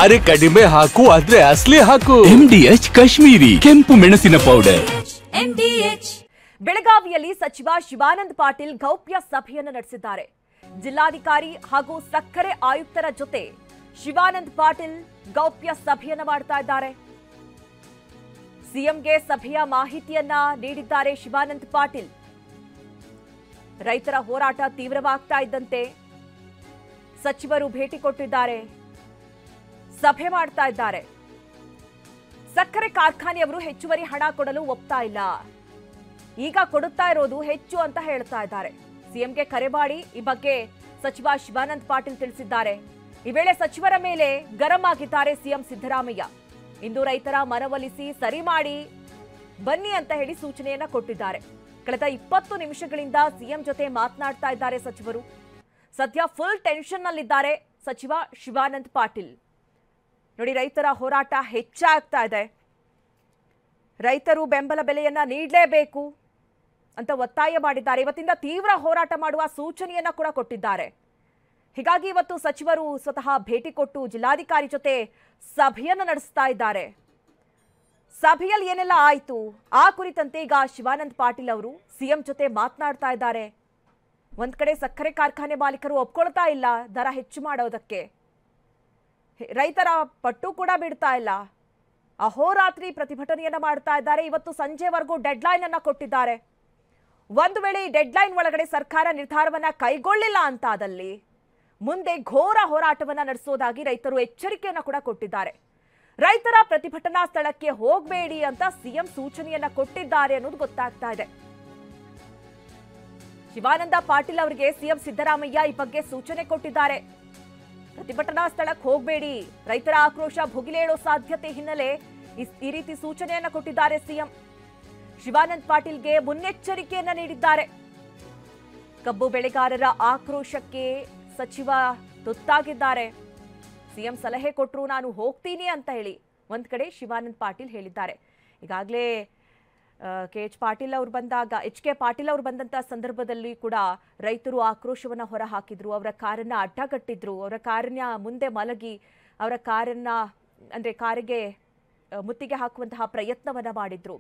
ಅರೆ ಕಡಿಮೆ ಹಾಕು ಆದ್ರೆ ಅಸಲಿ ಹಾಕು. MDH ಕಾಶ್ಮೀರಿ ಕೆಂಪು ಮೆಣಸಿನ ಪೌಡರ್. MDH. ಬೆಳಗಾವಿಯಲ್ಲಿ ಸಚಿವ ಶಿವಾನಂದ ಪಾಟೀಲ್ ಗೌಪ್ಯ ಸಭೆಯನ್ನು ನಡೆಸಿದ್ದಾರೆ. ಜಿಲ್ಲಾಧಿಕಾರಿ ಹಾಗೂ ಸಕ್ಕರೆ ಆಯುಕ್ತರ ಜೊತೆ ಶಿವಾನಂದ ಪಾಟೀಲ್ ಗೌಪ್ಯ ಸಭೆಯನ್ನು ಮಾಡ್ತಾ ಇದ್ದಾರೆ. ಸಿಎಂಗೆ ಸಭೆಯ ಮಾಹಿತಿಯನ್ನ ನೀಡಿದ್ದಾರೆ ಶಿವಾನಂದ ಪಾಟೀಲ್. ರೈತರ ಹೋರಾಟ ತೀವ್ರವಾಗ್ತಾ ಇದ್ದಂತೆ ಸಚಿವರು ಭೇಟಿ ಕೊಟ್ಟಿದ್ದಾರೆ, ಸಭೆ ಮಾಡ್ತಾ ಇದ್ದಾರೆ. ಸಕ್ಕರೆ ಕಾರ್ಖಾನೆಯವರು ಹೆಚ್ಚುವರಿ ಹಣ ಕೊಡಲು ಒಪ್ತಾ ಇಲ್ಲ, ಈಗ ಕೊಡುತ್ತಾ ಇರೋದು ಹೆಚ್ಚು ಅಂತ ಹೇಳ್ತಾ ಇದ್ದಾರೆ. ಸಿಎಂಗೆ ಕರೆ ಮಾಡಿ ಈ ಬಗ್ಗೆ ಸಚಿವ ಶಿವಾನಂದ ಪಾಟೀಲ್ ತಿಳಿಸಿದ್ದಾರೆ. ಈ ವೇಳೆ ಸಚಿವರ ಮೇಲೆ ಗರಂ ಆಗಿದ್ದಾರೆ ಸಿಎಂ ಸಿದ್ದರಾಮಯ್ಯ. ಇಂದು ರೈತರ ಮನವೊಲಿಸಿ ಸರಿ ಮಾಡಿ ಬನ್ನಿ ಅಂತ ಹೇಳಿ ಸೂಚನೆಯನ್ನ ಕೊಟ್ಟಿದ್ದಾರೆ. ಕಳೆದ 20 ನಿಮಿಷಗಳಿಂದ ಸಿಎಂ ಜೊತೆ ಮಾತನಾಡ್ತಾ ಇದ್ದಾರೆ ಸಚಿವರು. ಸದ್ಯ ಫುಲ್ ಟೆನ್ಷನ್ ನಲ್ಲಿದ್ದಾರೆ ಸಚಿವ ಶಿವಾನಂದ ಪಾಟೀಲ್. ನೋಡಿ, ರೈತರ ಹೋರಾಟ ಹೆಚ್ಚಾಗ್ತಾ ಇದೆ. ರೈತರು ಬೆಂಬಲ ಬೆಲೆಯನ್ನ ನೀಡಲೇಬೇಕು ಅಂತ ಒತ್ತಾಯ ಮಾಡಿದ್ದಾರೆ. ಇವತ್ತಿಂದ ತೀವ್ರ ಹೋರಾಟ ಮಾಡುವ ಸೂಚನೆಯನ್ನ ಕೂಡ ಕೊಟ್ಟಿದ್ದಾರೆ. ಹೀಗಾಗಿ ಇವತ್ತು ಸಚಿವರು ಸ್ವತಃ ಭೇಟಿ ಕೊಟ್ಟು ಜಿಲ್ಲಾಧಿಕಾರಿ ಜೊತೆ ಸಭೆಯನ್ನು ನಡೆಸ್ತಾ ಇದ್ದಾರೆ. ಸಭೆಯಲ್ಲಿ ಏನೆಲ್ಲ ಆಯಿತು ಆ ಕುರಿತಂತೆ ಈಗ ಶಿವಾನಂದ ಪಾಟೀಲ್ ಅವರು ಸಿಎಂ ಜೊತೆ ಮಾತನಾಡ್ತಾ ಇದ್ದಾರೆ. ಒಂದ್ ಕಡೆ ಸಕ್ಕರೆ ಕಾರ್ಖಾನೆ ಮಾಲೀಕರು ಒಪ್ಕೊಳ್ತಾ ಇಲ್ಲ ದರ ಹೆಚ್ಚು ಮಾಡೋದಕ್ಕೆ, ರೈತರ ಪಟ್ಟು ಕೂಡ ಬಿಡ್ತಾ ಇಲ್ಲ, ಅಹೋರಾತ್ರಿ ಪ್ರತಿಭಟನೆಯನ್ನ ಮಾಡ್ತಾ ಇದ್ದಾರೆ. ಇವತ್ತು ಸಂಜೆವರೆಗೂ ಡೆಡ್ಲೈನ್ ಅನ್ನ ಕೊಟ್ಟಿದ್ದಾರೆ. ಒಂದು ವೇಳೆ ಈ ಡೆಡ್ಲೈನ್ ಒಳಗಡೆ ಸರ್ಕಾರ ನಿರ್ಧಾರವನ್ನ ಕೈಗೊಳ್ಳಿಲ್ಲ ಅಂತಾದಲ್ಲಿ ಮುಂದೆ ಘೋರ ಹೋರಾಟವನ್ನ ನಡೆಸೋದಾಗಿ ರೈತರು ಎಚ್ಚರಿಕೆಯನ್ನ ಕೂಡ ಕೊಟ್ಟಿದ್ದಾರೆ. ರೈತರ ಪ್ರತಿಭಟನಾ ಸ್ಥಳಕ್ಕೆ ಹೋಗಬೇಡಿ ಅಂತ ಸಿಎಂ ಸೂಚನೆಯನ್ನ ಕೊಟ್ಟಿದ್ದಾರೆ ಅನ್ನೋದು ಗೊತ್ತಾಗ್ತಾ ಇದೆ. ಶಿವಾನಂದ ಪಾಟೀಲ್ ಅವರಿಗೆ ಸಿಎಂ ಸಿದ್ದರಾಮಯ್ಯ ಈ ಬಗ್ಗೆ ಸೂಚನೆ ಕೊಟ್ಟಿದ್ದಾರೆ. ಪ್ರತಿಭಟನಾ ಸ್ಥಳಕ್ಕೆ ಹೋಗಬೇಡಿ, ರೈತರ ಆಕ್ರೋಶ ಭುಗಿಲೇಳೋ ಸಾಧ್ಯತೆ ಹಿನ್ನೆಲೆ ಈ ರೀತಿ ಸೂಚನೆಯನ್ನ ಕೊಟ್ಟಿದ್ದಾರೆ ಸಿಎಂ. ಶಿವಾನಂದ ಪಾಟೀಲ್ಗೆ ಮುನ್ನೆಚ್ಚರಿಕೆಯನ್ನ ನೀಡಿದ್ದಾರೆ. ಕಬ್ಬು ಬೆಳೆಗಾರರ ಆಕ್ರೋಶಕ್ಕೆ ಸಚಿವ ತುತ್ತಾಗಿದ್ದಾರೆ. ಸಿಎಂ ಸಲಹೆ ಕೊಟ್ಟರು, ನಾನು ಹೋಗ್ತೀನಿ ಅಂತ ಹೇಳಿ ಒಂದ್ ಕಡೆ ಶಿವಾನಂದ ಪಾಟೀಲ್ ಹೇಳಿದ್ದಾರೆ. ಈಗಾಗಲೇ ಎಚ್ ಕೆ ಪಾಟೀಲ್ ಅವರು ಬಂದಂತ ಸಂದರ್ಭದಲ್ಲಿ ಕೂಡ ರೈತರು ಆಕ್ರೋಶವನ್ನ ಹೊರ ಹಾಕಿದ್ರು. ಅವರ ಕಾರನ್ನ ಅಡ್ಡಗಟ್ಟಿದ್ರು, ಅವರ ಕಾರಿನ ಮುಂದೆ ಮಲಗಿ ಅವರ ಕಾರಿಗೆ ಮುತ್ತಿಗೆ ಹಾಕುವಂತಹ ಪ್ರಯತ್ನವನ್ನ ಮಾಡಿದ್ರು.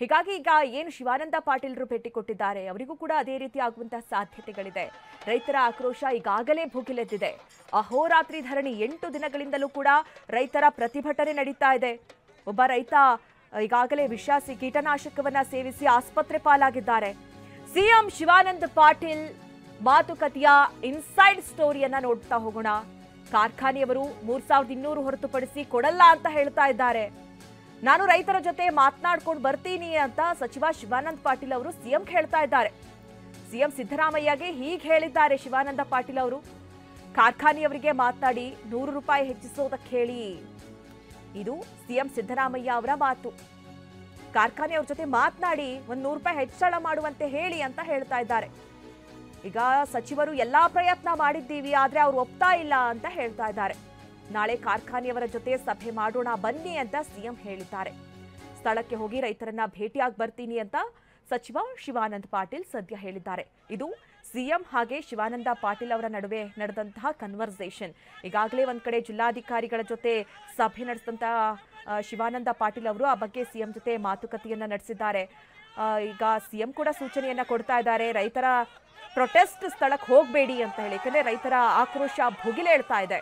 ಹೀಗಾಗಿ ಈಗ ಏನು ಶಿವಾನಂದ ಪಾಟೀಲ್ರು ಭೇಟಿ ಕೊಟ್ಟಿದ್ದಾರೆ, ಅವರಿಗೂ ಕೂಡ ಅದೇ ರೀತಿ ಆಗುವಂತಹ ಸಾಧ್ಯತೆಗಳಿದೆ. ರೈತರ ಆಕ್ರೋಶ ಈಗಾಗಲೇ ಭುಗಿಲೆದ್ದಿದೆ. ಅಹೋರಾತ್ರಿ ಧರಣಿ 8 ದಿನಗಳಿಂದಲೂ ಕೂಡ ರೈತರ ಪ್ರತಿಭಟನೆ ನಡೀತಾ ಇದೆ. ಒಬ್ಬ ರೈತ ಈಗಾಗಲೇ ಕೀಟನಾಶಕವನ್ನ ಸೇವಿಸಿ ಆಸ್ಪತ್ರೆ ಪಾಲಾಗಿದ್ದಾರೆ. ಸಿಎಂ ಶಿವಾನಂದ ಪಾಟೀಲ್ ಮಾತುಕತೆಯ ಇನ್ಸೈಡ್ ಸ್ಟೋರಿಯನ್ನ ನೋಡ್ತಾ ಹೋಗೋಣ. ಕಾರ್ಖಾನೆಯವರು 3200 ಹೊರತುಪಡಿಸಿ ಕೊಡಲ್ಲ ಅಂತ ಹೇಳ್ತಾ ಇದ್ದಾರೆ. ನಾನು ರೈತರ ಜೊತೆ ಮಾತನಾಡ್ಕೊಂಡು ಬರ್ತೀನಿ ಅಂತ ಸಚಿವ ಶಿವಾನಂದ ಪಾಟೀಲ್ ಅವರು ಸಿಎಂ ಹೇಳ್ತಾ ಇದ್ದಾರೆ. ಸಿಎಂ ಸಿದ್ದರಾಮಯ್ಯಗೆ ಹೀಗೆ ಹೇಳಿದ್ದಾರೆ ಶಿವಾನಂದ ಪಾಟೀಲ್ ಅವರು, ಕಾರ್ಖಾನೆಯವರಿಗೆ ಮಾತನಾಡಿ 100 ರೂಪಾಯಿ ಹೆಚ್ಚಿಸೋದಕ್ಕೆ ಹೇಳಿ. ಇದು ಸಿಎಂ ಸಿದ್ದರಾಮಯ್ಯ ಅವರ ಮಾತು. ಕಾರ್ಖಾನೆಯವ್ರ ಜೊತೆ ಮಾತನಾಡಿ 100 ರೂಪಾಯಿ ಹೆಚ್ಚಳ ಮಾಡುವಂತೆ ಹೇಳಿ ಅಂತ ಹೇಳ್ತಾ ಇದ್ದಾರೆ. ಈಗ ಸಚಿವರು ಎಲ್ಲಾ ಪ್ರಯತ್ನ ಮಾಡಿದ್ದೀವಿ, ಆದ್ರೆ ಅವ್ರು ಒಪ್ತಾ ಇಲ್ಲ ಅಂತ ಹೇಳ್ತಾ ಇದ್ದಾರೆ. ನಾಳೆ ಕಾರ್ಖಾನೆಯವರ ಜೊತೆ ಸಭೆ ಮಾಡೋಣ ಬನ್ನಿ ಅಂತ ಸಿಎಂ ಹೇಳಿದ್ದಾರೆ. ಸ್ಥಳಕ್ಕೆ ಹೋಗಿ ರೈತರನ್ನ ಭೇಟಿಯಾಗಿ ಬರ್ತೀನಿ ಅಂತ ಸಚಿವ ಶಿವಾನಂದ ಪಾಟೀಲ್ ಸದ್ಯ ಹೇಳಿದ್ದಾರೆ. ಇದು ಸಿಎಂ ಹಾಗೆ ಶಿವಾನಂದ ಪಾಟೀಲ್ ಅವರ ನಡುವೆ ನಡೆದಂತಹ ಕನ್ವರ್ಸೇಷನ್. ಈಗಾಗಲೇ ಒಂದ್ ಕಡೆ ಜಿಲ್ಲಾಧಿಕಾರಿಗಳ ಜೊತೆ ಸಭೆ ನಡೆಸಿದಂತಹ ಶಿವಾನಂದ ಪಾಟೀಲ್ ಅವರು ಆ ಬಗ್ಗೆ ಸಿಎಂ ಜೊತೆ ಮಾತುಕತೆಯನ್ನ ನಡೆಸಿದ್ದಾರೆ. ಈಗ ಸಿಎಂ ಕೂಡ ಸೂಚನೆಯನ್ನ ಕೊಡ್ತಾ ಇದ್ದಾರೆ, ರೈತರ ಪ್ರೊಟೆಸ್ಟ್ ಸ್ಥಳಕ್ಕೆ ಹೋಗಬೇಡಿ ಅಂತ ಹೇಳಿ. ಯಾಕಂದ್ರೆ ರೈತರ ಆಕ್ರೋಶ ಭುಗಿಲೇಳ್ತಾ ಇದೆ,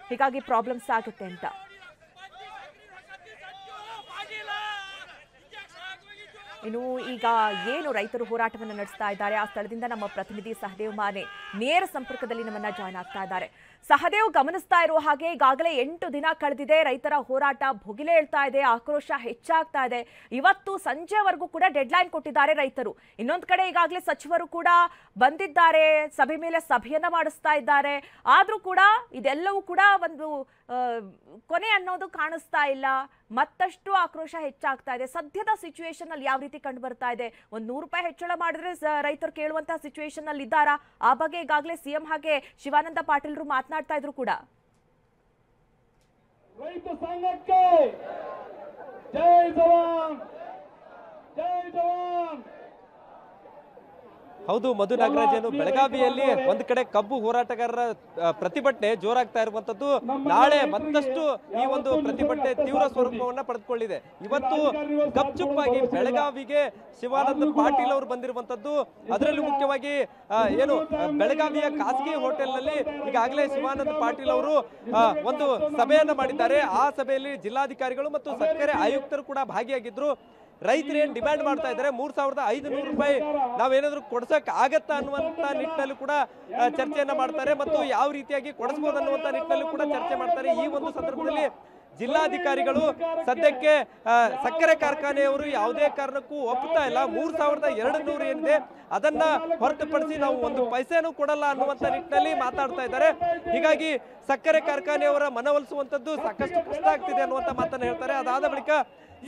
ಹೀಗಾಗಿ ಪ್ರಾಬ್ಲಮ್ಸ್ ಆಗುತ್ತೆ ಅಂತ. ಇನ್ನು ಈಗ ಏನು ರೈತರು ಹೋರಾಟವನ್ನು ನಡೆಸ್ತಾ ಇದ್ದಾರೆ ಆ ಸ್ಥಳದಿಂದ ನಮ್ಮ ಪ್ರತಿನಿಧಿ ಸಹದೇವ್ ಮಾನೆ ನೇರ ಸಂಪರ್ಕದಲ್ಲಿ ನಮ್ಮನ್ನ ಜಾಯ್ನ್ ಆಗ್ತಾ ಇದ್ದಾರೆ. ಸಹದೇವ್, ಗಮನಿಸ್ತಾ ಇರುವ ಹಾಗೆ ಈಗಾಗಲೇ 8 ದಿನ ಕಳೆದಿದೆ, ರೈತರ ಹೋರಾಟ ಭುಗಿಲೇಳ್ತಾ ಇದೆ, ಆಕ್ರೋಶ ಹೆಚ್ಚಾಗ್ತಾ ಇದೆ. ಇವತ್ತು ಸಂಜೆವರೆಗೂ ಕೂಡ ಡೆಡ್ಲೈನ್ ಕೊಟ್ಟಿದ್ದಾರೆ ರೈತರು. ಇನ್ನೊಂದು ಕಡೆ ಈಗಾಗಲೇ ಸಚಿವರು ಕೂಡ ಬಂದಿದ್ದಾರೆ, ಸಭೆ ಮೇಲೆ ಸಭೆಯನ್ನ ಮಾಡಿಸ್ತಾ ಇದ್ದಾರೆ. ಆದ್ರೂ ಕೂಡ ಇದೆಲ್ಲವೂ ಕೂಡ ಒಂದು ಕೊನೆ ಅನ್ನೋದು ಕಾಣಿಸ್ತಾ ಇಲ್ಲ. ಮತ್ತಷ್ಟು ಆಕ್ರೋಶ ಹೆಚ್ಚಾಗ್ತಾ ಇದೆ. ಸದ್ಯದ ಸಿಚುವೇಶನ್ ಅಲ್ಲಿ ಯಾವ ರೀತಿ ಕಂಡು ಬರ್ತಾ ಇದೆ? 100 ರೂಪಾಯಿ ಹೆಚ್ಚಳ ಮಾಡಿದ್ರೆ ರೈತರು ಕೇಳುವಂತಹ ಸಿಚುವೇಶನ್ ಅಲ್ಲಿ ಇದ್ದಾರಾ? ಆ ಬಗ್ಗೆ ಈಗಾಗಲೇ ಸಿಎಂ ಹಾಗೆ ಶಿವಾನಂದ ಪಾಟೀಲ್ರು ಮಾತನಾಡ್ತಾ ಇದ್ರು ಕೂಡ. ರೈತ ಸಂಘಕ್ಕೆ ಜೈ ಜವಾನ್, ಜೈ ಜವಾನ್. ಹೌದು ಮಧು ನಾಗರಾಜ್, ಏನು ಬೆಳಗಾವಿಯಲ್ಲಿ ಒಂದು ಕಡೆ ಕಬ್ಬು ಹೋರಾಟಗಾರರ ಪ್ರತಿಭಟನೆ ಜೋರಾಗ್ತಾ ಇರುವಂತದ್ದು. ನಾಳೆ ಮತ್ತಷ್ಟು ಈ ಒಂದು ಪ್ರತಿಭಟನೆ ತೀವ್ರ ಸ್ವರೂಪವನ್ನ ಪಡೆದುಕೊಳ್ಳಿದೆ. ಇವತ್ತು ಗಪ್ಚುಪ್ಪಾಗಿ ಬೆಳಗಾವಿಗೆ ಶಿವಾನಂದ ಪಾಟೀಲ್ ಅವರು ಬಂದಿರುವಂತದ್ದು. ಅದರಲ್ಲೂ ಮುಖ್ಯವಾಗಿ ಏನು ಬೆಳಗಾವಿಯ ಖಾಸಗಿ ಹೋಟೆಲ್ ನಲ್ಲಿ ಈಗಾಗಲೇ ಶಿವಾನಂದ ಪಾಟೀಲ್ ಅವರು ಒಂದು ಸಭೆಯನ್ನ ಮಾಡಿದ್ದಾರೆ. ಆ ಸಭೆಯಲ್ಲಿ ಜಿಲ್ಲಾಧಿಕಾರಿಗಳು ಮತ್ತು ಸಕ್ಕರೆ ಆಯುಕ್ತರು ಕೂಡ ಭಾಗಿಯಾಗಿದ್ರು. ರೈತರು ಏನ್ ಡಿಮ್ಯಾಂಡ್ ಮಾಡ್ತಾ ಇದ್ದಾರೆ, 3500 ರೂಪಾಯಿ ನಾವೇನಾದ್ರೂ ಕೊಡ್ಸಕ್ ಆಗತ್ತಾ ಅನ್ನುವಂತ ನಿಟ್ಟಿನಲ್ಲಿ ಕೂಡ ಚರ್ಚೆಯನ್ನ ಮಾಡ್ತಾರೆ ಮತ್ತು ಯಾವ ರೀತಿಯಾಗಿ ಕೊಡಿಸಬಹುದು ಅನ್ನುವಂತ ನಿಟ್ಟಿನಲ್ಲಿ ಕೂಡ ಚರ್ಚೆ ಮಾಡ್ತಾರೆ. ಈ ಒಂದು ಸಂದರ್ಭದಲ್ಲಿ ಜಿಲ್ಲಾಧಿಕಾರಿಗಳು ಸದ್ಯಕ್ಕೆ ಸಕ್ಕರೆ ಕಾರ್ಖಾನೆಯವರು ಯಾವುದೇ ಕಾರಣಕ್ಕೂ ಒಪ್ಪುತ್ತಾ ಇಲ್ಲ. 3200 ಏನಿದೆ ಅದನ್ನ ಹೊರತುಪಡಿಸಿ ನಾವು ಒಂದು ಪೈಸೆನೂ ಕೊಡಲ್ಲ ಅನ್ನುವಂತ ನಿಟ್ಟಿನಲ್ಲಿ ಮಾತಾಡ್ತಾ ಇದ್ದಾರೆ. ಹೀಗಾಗಿ ಸಕ್ಕರೆ ಕಾರ್ಖಾನೆಯವರ ಮನವೊಲಿಸುವಂತದ್ದು ಸಾಕಷ್ಟು ಕಷ್ಟ ಆಗ್ತಿದೆ ಅನ್ನುವಂತ ಮಾತನ್ನ ಹೇಳ್ತಾರೆ. ಅದಾದ ಬಳಿಕ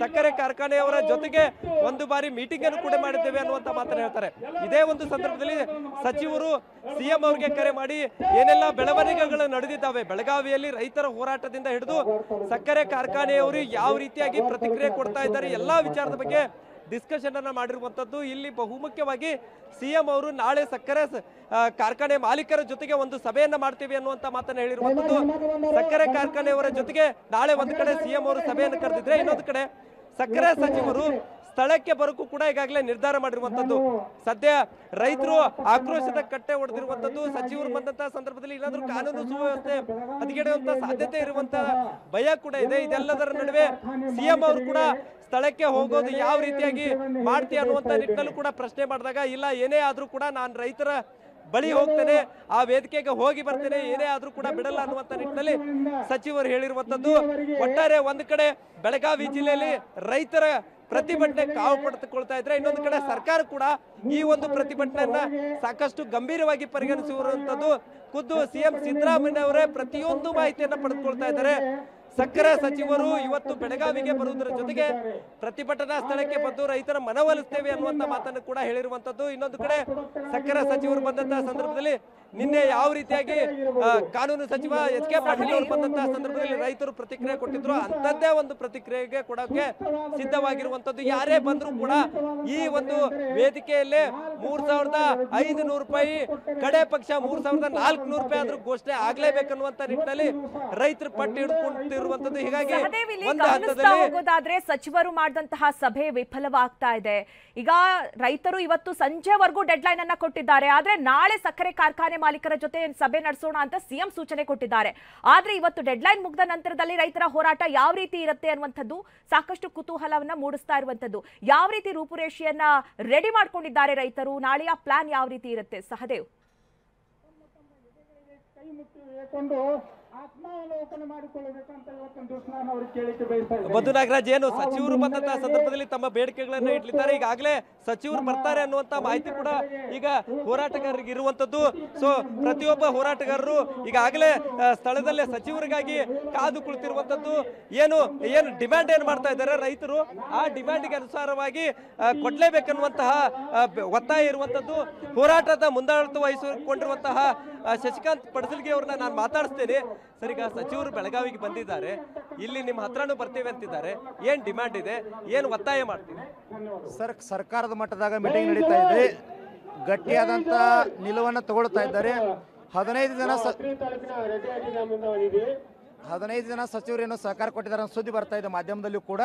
ಸಕ್ಕರೆ ಕಾರ್ಖಾನೆಯವರ ಜೊತೆಗೆ ಒಂದು ಬಾರಿ ಮೀಟಿಂಗ್ ಅನ್ನು ಕೂಡ ಮಾಡಿದ್ದೇವೆ ಅನ್ನುವಂತ ಮಾತನ್ನ ಹೇಳ್ತಾರೆ. ಇದೇ ಒಂದು ಸಂದರ್ಭದಲ್ಲಿ ಸಚಿವರು ಸಿಎಂ ಅವರಿಗೆ ಕರೆ ಮಾಡಿ ಏನೆಲ್ಲ ಬೆಳವಣಿಗೆಗಳು ನಡೆದಿದ್ದಾವೆ, ಬೆಳಗಾವಿಯಲ್ಲಿ ರೈತರ ಹೋರಾಟದಿಂದ ಹಿಡಿದು ಸಕ್ಕರೆ ಕಾರ್ಖಾನೆಯವರು ಯಾವ ರೀತಿಯಾಗಿ ಪ್ರತಿಕ್ರಿಯೆ ಕೊಡ್ತಾ ಇದ್ದಾರೆ, ಎಲ್ಲಾ ವಿಚಾರದ ಬಗ್ಗೆ ಡಿಸ್ಕಷನ್ ಅನ್ನ ಮಾಡಿರುವಂತದ್ದು. ಇಲ್ಲಿ ಬಹುಮುಖ್ಯವಾಗಿ ಸಿಎಂ ಅವರು ನಾಳೆ ಸಕ್ಕರೆ ಕಾರ್ಖಾನೆ ಮಾಲೀಕರ ಜೊತೆಗೆ ಒಂದು ಸಭೆಯನ್ನ ಮಾಡ್ತೀವಿ ಅನ್ನುವಂತ ಮಾತನ್ನ ಹೇಳಿರುವಂತದ್ದು. ಸಕ್ಕರೆ ಕಾರ್ಖಾನೆಯವರ ಜೊತೆಗೆ ನಾಳೆ ಒಂದು ಕಡೆ ಸಿಎಂ ಅವರು ಸಭೆಯನ್ನು ಕರೆದಿದ್ರೆ, ಇನ್ನೊಂದು ಕಡೆ ಸಕ್ಕರೆ ಸಚಿವರು ಸ್ಥಳಕ್ಕೆ ಬರೋಕ್ಕೂ ಕೂಡ ಈಗಾಗಲೇ ನಿರ್ಧಾರ ಮಾಡಿರುವಂತದ್ದು. ಸದ್ಯ ರೈತರು ಆಕ್ರೋಶದ ಕಟ್ಟೆ ಹೊಡೆದಿರುವಂತದ್ದು. ಸಚಿವರು ಬಂದಂತಹ ಸಂದರ್ಭದಲ್ಲಿ ಏನಾದ್ರೂ ಕಾನೂನು ಸುವ್ಯವಸ್ಥೆ ಹದಗೆಡುವಂತ ಸಾಧ್ಯತೆ ಇರುವಂತ ಭಯ ಕೂಡ ಇದೆ. ಇದೆಲ್ಲದರ ನಡುವೆ ಸಿಎಂ ಅವರು ಕೂಡ ಸ್ಥಳಕ್ಕೆ ಹೋಗೋದು ಯಾವ ರೀತಿಯಾಗಿ ಮಾಡ್ತೀಯ ಅನ್ನುವಂತ ನಿಟ್ಟಿನಲ್ಲೂ ಕೂಡ ಪ್ರಶ್ನೆ ಮಾಡಿದಾಗ, ಇಲ್ಲ ಏನೇ ಆದ್ರೂ ಕೂಡ ನಾನು ರೈತರ ಬಳಿ ಹೋಗ್ತೇನೆ, ಆ ವೇದಿಕೆಗೆ ಹೋಗಿ ಬರ್ತೇನೆ, ಏನೇ ಆದ್ರೂ ಕೂಡ ಬಿಡಲ್ಲ ಅನ್ನುವಂತ ನಿಟ್ಟಿನಲ್ಲಿ ಸಚಿವರು ಹೇಳಿರುವಂತದ್ದು. ಒಟ್ಟಾರೆ ಒಂದು ಕಡೆ ಬೆಳಗಾವಿ ಜಿಲ್ಲೆಯಲ್ಲಿ ರೈತರ ಪ್ರತಿಭಟನೆ ಕಾವು ಪಡೆದುಕೊಳ್ತಾ ಇದ್ರೆ, ಇನ್ನೊಂದು ಕಡೆ ಸರ್ಕಾರ ಕೂಡ ಈ ಒಂದು ಪ್ರತಿಭಟನೆಯನ್ನ ಸಾಕಷ್ಟು ಗಂಭೀರವಾಗಿ ಪರಿಗಣಿಸಿರುವಂತದ್ದು. ಖುದ್ದು ಸಿಎಂ ಸಿದ್ದರಾಮಯ್ಯ ಅವರೇ ಪ್ರತಿಯೊಂದು ಮಾಹಿತಿಯನ್ನ ಪಡೆದುಕೊಳ್ತಾ ಇದ್ದಾರೆ. ಸಕ್ಕರೆ ಸಚಿವರು ಇವತ್ತು ಬೆಳಗಾವಿಗೆ ಬರುವುದರ ಜೊತೆಗೆ ಪ್ರತಿಭಟನಾ ಸ್ಥಳಕ್ಕೆ ಬಂದು ರೈತರ ಮನವೊಲಿಸ್ತೇವೆ ಅನ್ನುವಂತ ಮಾತನ್ನು ಕೂಡ ಹೇಳಿರುವಂತದ್ದು. ಇನ್ನೊಂದು ಕಡೆ ಸಕ್ಕರೆ ಸಚಿವರು ಬಂದಂತಹ ಸಂದರ್ಭದಲ್ಲಿ ನಿನ್ನೆ ಯಾವ ರೀತಿಯಾಗಿ ಕಾನೂನು ಸಚಿವ ಎಚ್ ಕೆ ಪಾಟೀಲ್ ಅವರು ಬಂದಂತಹ ಸಂದರ್ಭದಲ್ಲಿ ರೈತರು ಪ್ರತಿಕ್ರಿಯೆ ಕೊಟ್ಟಿದ್ರು, ಅಂತದ್ದೇ ಒಂದು ಪ್ರತಿಕ್ರಿಯೆಗೆ ಕೊಡೋಕೆ ಸಿದ್ಧವಾಗಿರುವಂತದ್ದು. ಯಾರೇ ಬಂದ್ರು ಕೂಡ ಈ ಒಂದು ವೇದಿಕೆಯಲ್ಲೇ 3500 ರೂಪಾಯಿ, ಕಡೆ ಪಕ್ಷ 3400 ರೂಪಾಯಿ ಆದ್ರೂ ಘೋಷಣೆ ಆಗ್ಲೇಬೇಕನ್ನುವಂತ ನಿಟ್ಟಿನಲ್ಲಿ ರೈತರು ಪಟ್ಟಿ ಹಿಡಿದುಕೊಂಡಿರುವಂತದ್ದು. ಹೀಗಾಗಿ ಒಂದು ಹಂತದಲ್ಲಿ ಹೋಗೋದಾದ್ರೆ ಸಚಿವರು ಮಾಡಿದಂತಹ ಸಭೆ ವಿಫಲವಾಗ್ತಾ ಇದೆ. ಈಗ ರೈತರು ಇವತ್ತು ಸಂಜೆವರೆಗೂ ಡೆಡ್ ಲೈನ್ ಅನ್ನ ಕೊಟ್ಟಿದ್ದಾರೆ. ಆದ್ರೆ ನಾಳೆ ಸಕ್ಕರೆ ಕಾರ್ಖಾನೆ ಮಾಲೀಕರ ಜೊತೆ ಸಭೆ ನಡೆಸೋಣ ಅಂತ ಸಿಎಂ ಸೂಚನೆ ಕೊಟ್ಟಿದ್ದಾರೆ. ಆದ್ರೆ ಇವತ್ತು ಡೆಡ್ ಲೈನ್ ಮುಗ್ದ ನಂತರದಲ್ಲಿ ರೈತರ ಹೋರಾಟ ಯಾವ ರೀತಿ ಇರುತ್ತೆ ಅನ್ನುವಂಥದ್ದು ಸಾಕಷ್ಟು ಕುತೂಹಲವನ್ನ ಮೂಡಿಸ್ತಾ ಇರುವಂತದ್ದು. ಯಾವ ರೀತಿ ರೂಪುರೇಷೆಯನ್ನ ರೆಡಿ ಮಾಡ್ಕೊಂಡಿದ್ದಾರೆ ರೈತರು, ನಾಳೆಯ ಪ್ಲಾನ್ ಯಾವ ರೀತಿ ಇರುತ್ತೆ? ಸಹದೇವ್, ಮಧು ನಾಗರಾಜ್, ಏನು ಸಚಿವರು ಬಂದಂತಹ ಸಂದರ್ಭದಲ್ಲಿ ತಮ್ಮ ಬೇಡಿಕೆಗಳನ್ನ ಇಡ್ಲಿದ್ದಾರೆ. ಈಗಾಗಲೇ ಸಚಿವರು ಬರ್ತಾರೆ ಅನ್ನುವಂತ ಮಾಹಿತಿ ಕೂಡ ಈಗ ಹೋರಾಟಗಾರರಿಗೆ ಇರುವಂತದ್ದು. ಸೊ ಪ್ರತಿಯೊಬ್ಬ ಹೋರಾಟಗಾರರು ಈಗಾಗಲೇ ಸ್ಥಳದಲ್ಲೇ ಸಚಿವರಿಗಾಗಿ ಕಾದು ಕುಳಿತಿರುವಂತದ್ದು. ಏನು ಡಿಮ್ಯಾಂಡ್ ಏನ್ ಮಾಡ್ತಾ ಇದ್ದಾರೆ ರೈತರು, ಆ ಡಿಮ್ಯಾಂಡ್ಗೆ ಅನುಸಾರವಾಗಿ ಕೊಡ್ಲೇಬೇಕನ್ನುವಂತಹ ಒತ್ತಾಯ ಇರುವಂತದ್ದು. ಹೋರಾಟದ ಮುಂದಾಳತ್ವ ವಹಿಸಿಕೊಂಡಿರುವಂತಹ ಶಶಿಕಾಂತ್ ಪಡಸಲ್ಗಿ ಅವ್ರನ್ನ ನಾನು ಮಾತಾಡಿಸ್ತೇನೆ. ಸರ್, ಈಗ ಸಚಿವರು ಬೆಳಗಾವಿಗೆ ಬಂದಿದ್ದಾರೆ, ಇಲ್ಲಿ ನಿಮ್ಮ ಹತ್ರನೂ ಬರ್ತೇವೆ ಅಂತಿದ್ದಾರೆ. ಏನ್ ಡಿಮ್ಯಾಂಡ್ ಇದೆ, ಏನು ಒತ್ತಾಯ ಮಾಡ್ತೀವಿ? ಸರ್, ಸರ್ಕಾರದ ಮಟ್ಟದಾಗ ಮೀಟಿಂಗ್ ನಡೀತಾ ಇದೆ, ಗಟ್ಟಿಯಾದಂತ ನಿಲುವನ್ನು ತಗೊಳ್ತಾ ಇದ್ದಾರೆ. 15 ಜನ ಸಚಿವರೇನು ಸಹಕಾರ ಕೊಟ್ಟಿದ್ದಾರೆ ಸುದ್ದಿ ಬರ್ತಾ ಇದೆ ಮಾಧ್ಯಮದಲ್ಲೂ ಕೂಡ.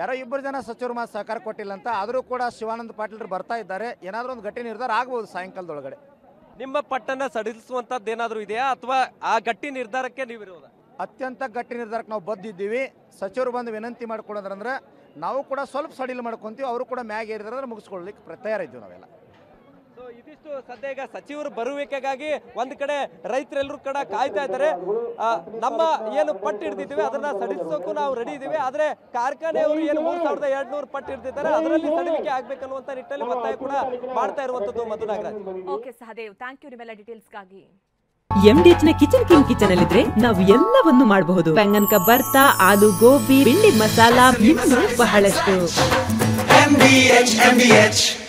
ಯಾರೋ 2 ಜನ ಸಚಿವರು ಸಹಕಾರ ಕೊಟ್ಟಿಲ್ಲ ಅಂತ, ಆದರೂ ಕೂಡ ಶಿವಾನಂದ ಪಾಟೀಲ್ ಬರ್ತಾ ಇದ್ದಾರೆ. ಏನಾದರೂ ಒಂದು ಗಟ್ಟಿ ನಿರ್ಧಾರ ಆಗ್ಬೋದು ಸಾಯಂಕಾಲದೊಳಗಡೆ. ನಿಮ್ಮ ಪಟ್ಟನ್ನ ಸಡಿಲಿಸುವಂತದ್ದು ಏನಾದರೂ ಇದೆಯಾ, ಅಥವಾ ಆ ಗಟ್ಟಿ ನಿರ್ಧಾರಕ್ಕೆ ನೀವು ಇರೋದ? ಅತ್ಯಂತ ಗಟ್ಟಿ ನಿರ್ಧಾರಕ್ಕೆ ನಾವು ಬದ್ದಿದ್ದೀವಿ. ಸಚಿವರು ಬಂದು ವಿನಂತಿ ಮಾಡ್ಕೊಳ್ಳೋದ್ರಂದ್ರೆ ನಾವು ಕೂಡ ಸ್ವಲ್ಪ ಸಡಿಲು ಮಾಡ್ಕೊಂತೀವಿ, ಅವರು ಕೂಡ ಮ್ಯಾಗ್ ಏರಿದ್ರೆ ಮುಗಿಸ್ಕೊಳ್ಳಿಕ್ಕೆ ತಯಾರಿದ್ದೀವಿ ನಾವೆಲ್ಲ. ಸೊ ಇದಿಷ್ಟು ಸದ್ಯ ಈಗ ಸಚಿವರು ಬರುವಿಕೆಗಾಗಿ ಒಂದ್ ಕಡೆ ರೈತರೆಲ್ಲರೂ ಕೂಡ ಕಾಯ್ತಾ ಇದ್ದಾರೆ. ನಮ್ಮ ಏನು ಪಟ್ಟು ಹಿಡಿದಿದ್ದೀವಿ ಅದನ್ನ ಸಡಿಲಿಸೋಕು ನಾವು ರೆಡಿ ಇದ್ದೀವಿ. ಆದ್ರೆ ಕಾರ್ಖಾನೆಯವರು ಏನು 3200 ಪಟ್ಟು ಹಿಡಿದಿದ್ದಾರೆ, ಅದರಲ್ಲಿ ಸಡಿಲಿಕೆ ಆಗ್ಬೇಕನ್ನುವಂತ ನಿಟ್ಟಲ್ಲಿ ಒತ್ತಾಯ ಕೂಡ ಮಾಡ್ತಾ ಇರುವಂತದ್ದು. Madhu Nagaraj. Okay Sahadev, thank you ನಿಮ್ಮೆಲ್ಲ ಡೀಟೇಲ್ಸ್ಗಾಗಿ. MDH ನ ಕಿಚನ್ ಅಲ್ಲಿದ್ರೆ ನಾವು ಎಲ್ಲವನ್ನು ಮಾಡಬಹುದು. ಬೆಂಗನ್ ಕ ಬರ್ತಾ, ಆಲೂ ಗೋಬಿ, ಭಿಂಡಿ ಮಸಾಲಾ, ಇನ್ನೂ ಬಹಳಷ್ಟು. MDH